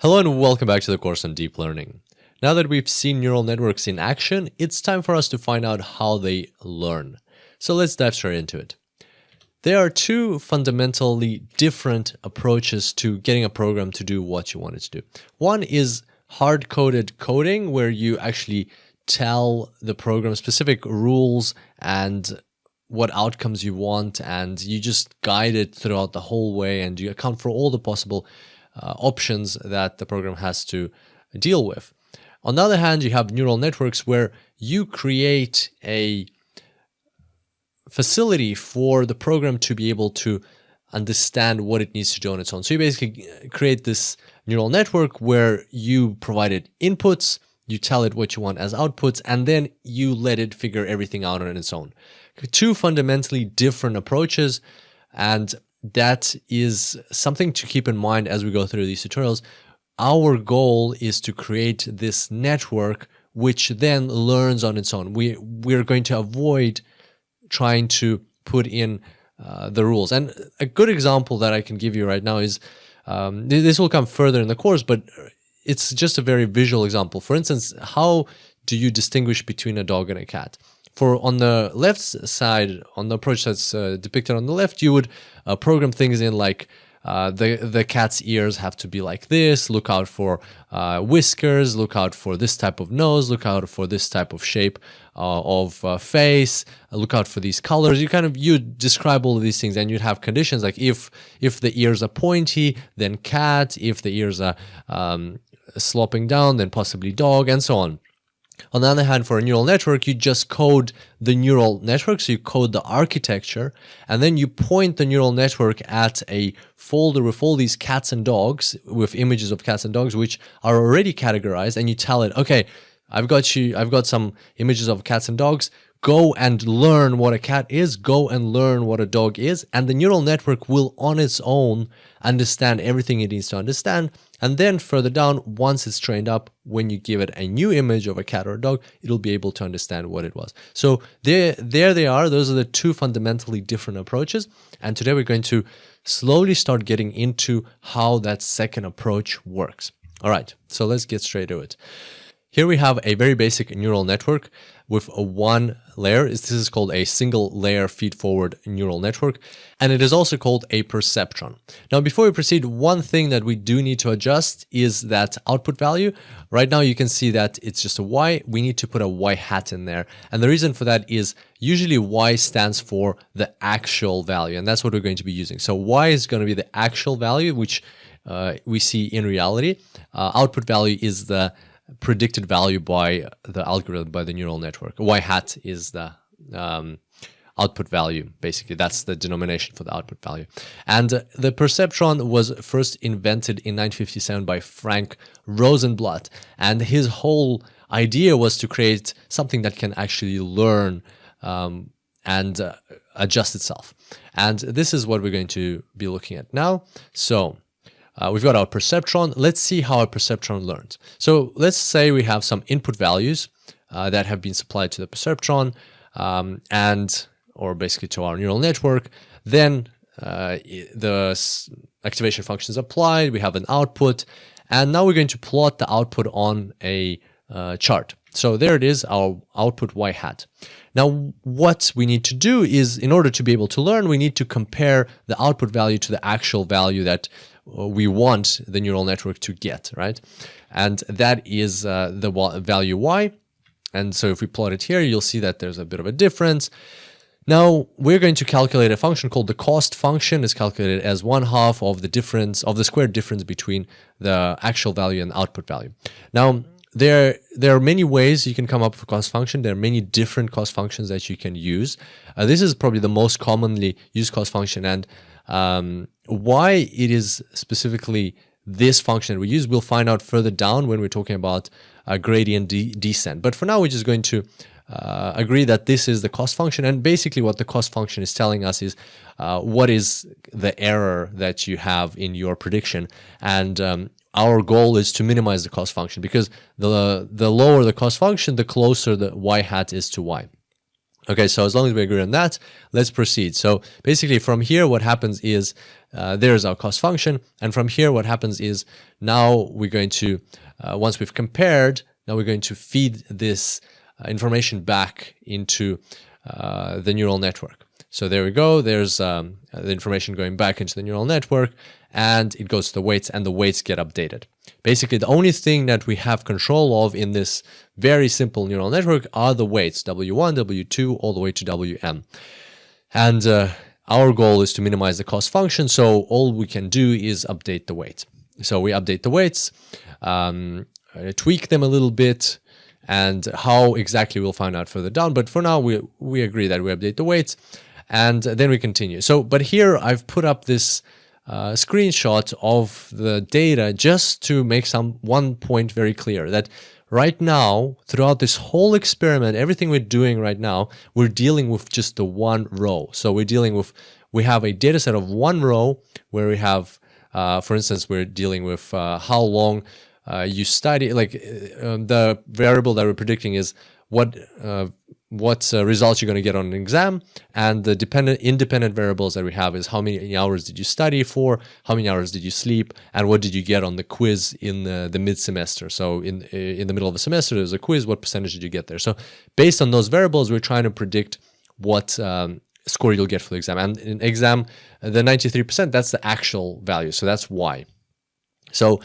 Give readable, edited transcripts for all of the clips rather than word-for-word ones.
Hello and welcome back to the course on deep learning. Now that we've seen neural networks in action, it's time for us to find out how they learn. So let's dive straight into it. There are two fundamentally different approaches to getting a program to do what you want it to do. One is hard-coded coding, where you actually tell the program specific rules and what outcomes you want, and you just guide it throughout the whole way, and you account for all the possible options that the program has to deal with. On the other hand, you have neural networks where you create a facility for the program to be able to understand what it needs to do on its own. So you basically create this neural network where you provide it inputs, you tell it what you want as outputs, and then you let it figure everything out on its own. Two fundamentally different approaches, and that is something to keep in mind as we go through these tutorials. Our goal is to create this network which then learns on its own. We're going to avoid trying to put in the rules. And a good example that I can give you right now is, this will come further in the course, but it's just a very visual example. For instance, how do you distinguish between a dog and a cat? On the left side, on the approach that's depicted on the left, you would program things in like the cat's ears have to be like this, look out for whiskers, look out for this type of nose, look out for this type of shape of face, look out for these colors. You describe all of these things, and you'd have conditions like if the ears are pointy, then cat, if the ears are sloping down, then possibly dog, and so on. On the other hand, for a neural network, you just code the neural network, so you code the architecture, and then you point the neural network at a folder with all these cats and dogs, with images of cats and dogs, which are already categorized, and you tell it, okay, I've got some images of cats and dogs, go and learn what a cat is, go and learn what a dog is, and the neural network will on its own understand everything it needs to understand. And then further down, once it's trained up, when you give it a new image of a cat or a dog, it'll be able to understand what it was. So there they are. Those are the two fundamentally different approaches. And today we're going to slowly start getting into how that second approach works. All right, so let's get straight to it. Here we have a very basic neural network with a one layer. This is called a single layer feed-forward neural network, and it is also called a perceptron. Now, before we proceed, one thing that we do need to adjust is that output value. Right now, you can see that it's just a Y. We need to put a Y hat in there, and the reason for that is usually Y stands for the actual value, and that's what we're going to be using. So Y is going to be the actual value, which we see in reality. Output value is the predicted value by the algorithm, by the neural network. Y hat is the output value, basically. That's the denomination for the output value. And the perceptron was first invented in 1957 by Frank Rosenblatt. And his whole idea was to create something that can actually learn and adjust itself. And this is what we're going to be looking at now. So we've got our perceptron. Let's see how our perceptron learns. So let's say we have some input values that have been supplied to the perceptron or basically to our neural network. Then the activation function is applied. We have an output. And now we're going to plot the output on a chart. So there it is, our output Y hat. Now, what we need to do is, in order to be able to learn, we need to compare the output value to the actual value that we want the neural network to get, right? And that is the value Y. And so if we plot it here, you'll see that there's a bit of a difference. Now we're going to calculate a function called the cost function. It's calculated as 1/2 of the difference of the squared difference between the actual value and the output value. Now there are many ways you can come up with a cost function. There are many different cost functions that you can use. This is probably the most commonly used cost function, and why it is specifically this function that we use, we'll find out further down when we're talking about gradient descent. But for now, we're just going to agree that this is the cost function. And basically what the cost function is telling us is what is the error that you have in your prediction. And our goal is to minimize the cost function, because the lower the cost function, the closer the Y hat is to Y. Okay, so as long as we agree on that, let's proceed. So basically from here, what happens is there's our cost function. And from here, what happens is now we're going to, once we've compared, now we're going to feed this information back into the neural network. So there we go. There's the information going back into the neural network, and it goes to the weights, and the weights get updated. Basically, the only thing that we have control of in this very simple neural network are the weights, W1, W2, all the way to Wn. And our goal is to minimize the cost function, so all we can do is update the weight. So we update the weights, tweak them a little bit, and how exactly we'll find out further down. But for now, we agree that we update the weights, and then we continue. So, but here I've put up this screenshot of the data just to make one point very clear, that right now, throughout this whole experiment, everything we're doing right now, we're dealing with just the one row. So we have a data set of one row where we have, for instance, we're dealing with how long you study, like the variable that we're predicting is what results you're going to get on an exam, and the independent variables that we have is how many hours did you study for, how many hours did you sleep, and what did you get on the quiz in the mid-semester. So in the middle of the semester, there's a quiz, what percentage did you get there? So based on those variables, we're trying to predict what score you'll get for the exam. And in exam, the 93%, that's the actual value, so that's y. So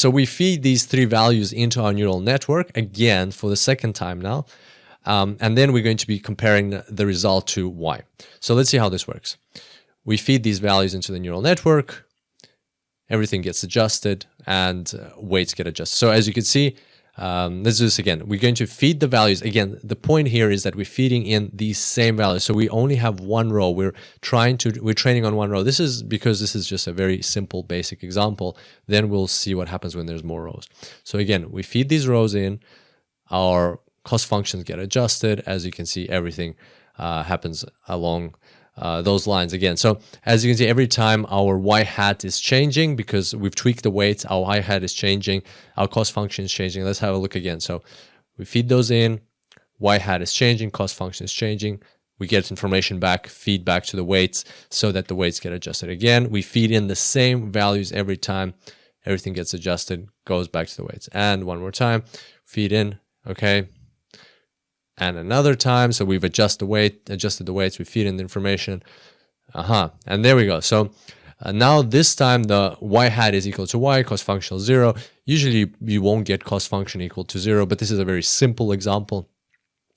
we feed these three values into our neural network, again, for the second time now. And then we're going to be comparing the result to y. So let's see how this works. We feed these values into the neural network, everything gets adjusted, and weights get adjusted. So as you can see, let's do this again. We're going to feed the values. Again, the point here is that we're feeding in these same values. So we only have one row. We're training on one row. This is because this is just a very simple, basic example. Then we'll see what happens when there's more rows. So again, we feed these rows in, our cost functions get adjusted. As you can see, everything happens along those lines again. So as you can see, every time our y hat is changing because we've tweaked the weights, our y hat is changing, our cost function is changing. Let's have a look again. So we feed those in, y hat is changing, cost function is changing. We get information back, feed back to the weights so that the weights get adjusted again. We feed in the same values every time. Everything gets adjusted, goes back to the weights. And one more time, feed in, okay. And another time, so we've adjusted the weights, we feed in the information. And there we go. So now this time the y hat is equal to y, cost function 0. Usually you won't get cost function equal to 0, but this is a very simple example.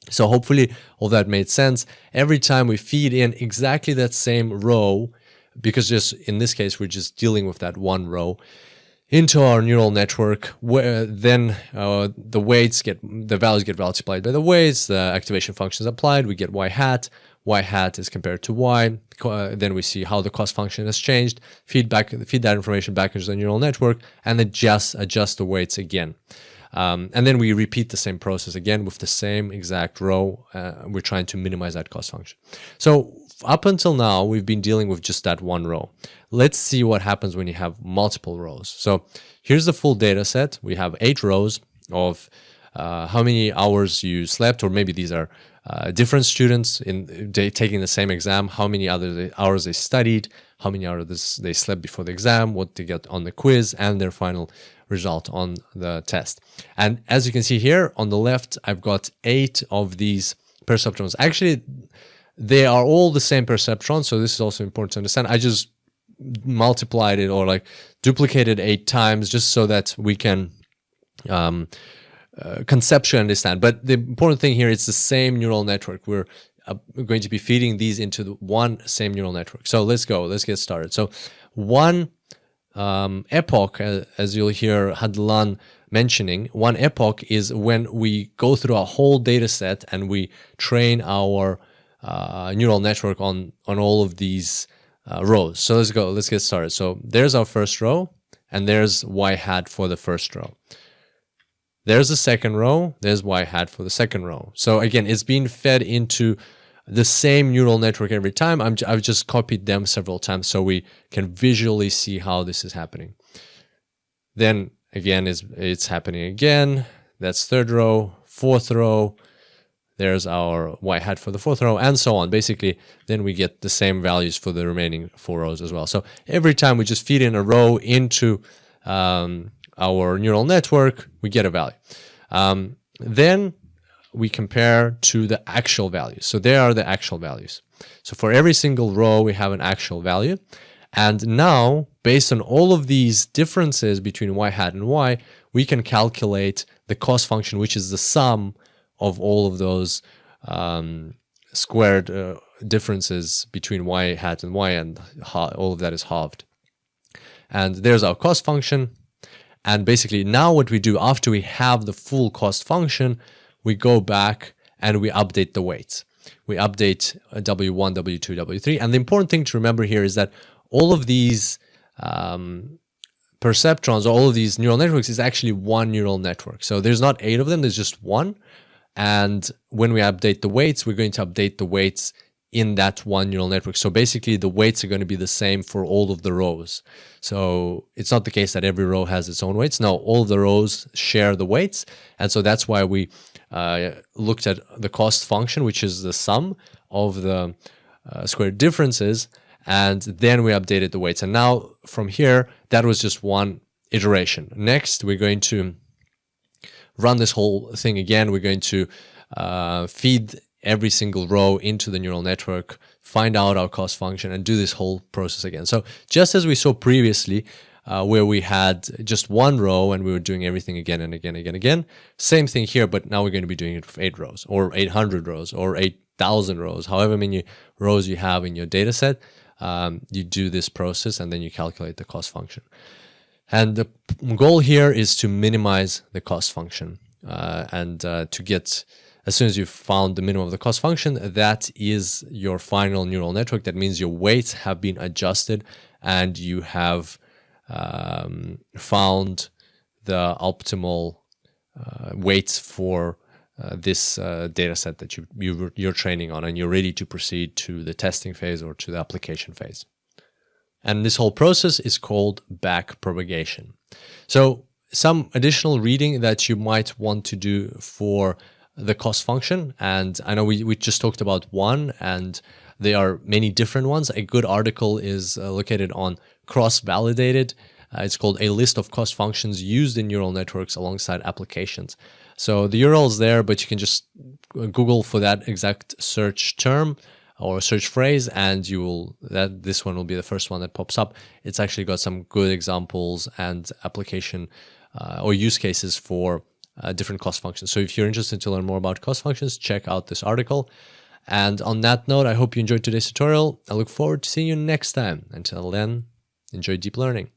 So hopefully all that made sense. Every time we feed in exactly that same row, because just in this case, we're just dealing with that one row, into our neural network, where then the values get multiplied by the weights, the activation function is applied, we get y hat is compared to y, then we see how the cost function has changed, feed that information back into the neural network, and adjust the weights again. And then we repeat the same process again with the same exact row. We're trying to minimize that cost function. So up until now, we've been dealing with just that one row. Let's see what happens when you have multiple rows. So here's the full data set. We have 8 rows of how many hours you slept, or maybe these are different students taking the same exam, how many hours they studied, how many hours they slept before the exam, what they got on the quiz, and their final result on the test. And as you can see here on the left, I've got 8 of these perceptrons. Actually, they are all the same perceptron, so this is also important to understand. I just multiplied it or like duplicated 8 times just so that we can conceptually understand. But the important thing here, it's the same neural network. We're going to be feeding these into the one same neural network. So let's get started. So one epoch, as you'll hear Hadlan mentioning, one epoch is when we go through a whole data set and we train our neural network on all of these rows. So let's get started. So there's our first row, and there's y hat for the first row. There's the second row, there's y hat for the second row. So again, it's being fed into the same neural network every time. I've just copied them several times so we can visually see how this is happening. Then again, it's happening again. That's third row, fourth row, There's our y hat for the fourth row, and so on. Basically, then we get the same values for the remaining 4 rows as well. So every time we just feed in a row into our neural network, we get a value. Then we compare to the actual values. So there are the actual values. So for every single row, we have an actual value. And now, based on all of these differences between y hat and y, we can calculate the cost function, which is the sum of all of those squared differences between y hat and y, and all of that is halved. And there's our cost function. And basically now what we do after we have the full cost function, we go back and we update the weights. We update W1, W2, W3. And the important thing to remember here is that all of these perceptrons, all of these neural networks is actually one neural network. So there's not 8 of them, there's just one. And when we update the weights, we're going to update the weights in that one neural network. So basically the weights are going to be the same for all of the rows. So it's not the case that every row has its own weights. No, all of the rows share the weights. And so that's why we looked at the cost function, which is the sum of the squared differences. And then we updated the weights. And now from here, that was just one iteration. Next, we're going to run this whole thing again. We're going to feed every single row into the neural network, find out our cost function, and do this whole process again. So just as we saw previously, where we had just one row and we were doing everything again and again and again, same thing here, but now we're going to be doing it with 8 rows or 800 rows or 8,000 rows, however many rows you have in your data set. You do this process and then you calculate the cost function. And the goal here is to minimize the cost function and to get, as soon as you've found the minimum of the cost function, that is your final neural network. That means your weights have been adjusted and you have found the optimal weights for this data set that you're training on, and you're ready to proceed to the testing phase or to the application phase. And this whole process is called back propagation. So some additional reading that you might want to do for the cost function, and I know we just talked about one, and there are many different ones. A good article is located on Cross-Validated. It's called A List of Cost Functions Used in Neural Networks Alongside Applications. So the URL is there, but you can just Google for that exact search term or search phrase, and this one will be the first one that pops up. It's actually got some good examples and application or use cases for different cost functions. So if you're interested to learn more about cost functions, check out this article. And on that note, I hope you enjoyed today's tutorial. I look forward to seeing you next time. Until then, enjoy deep learning.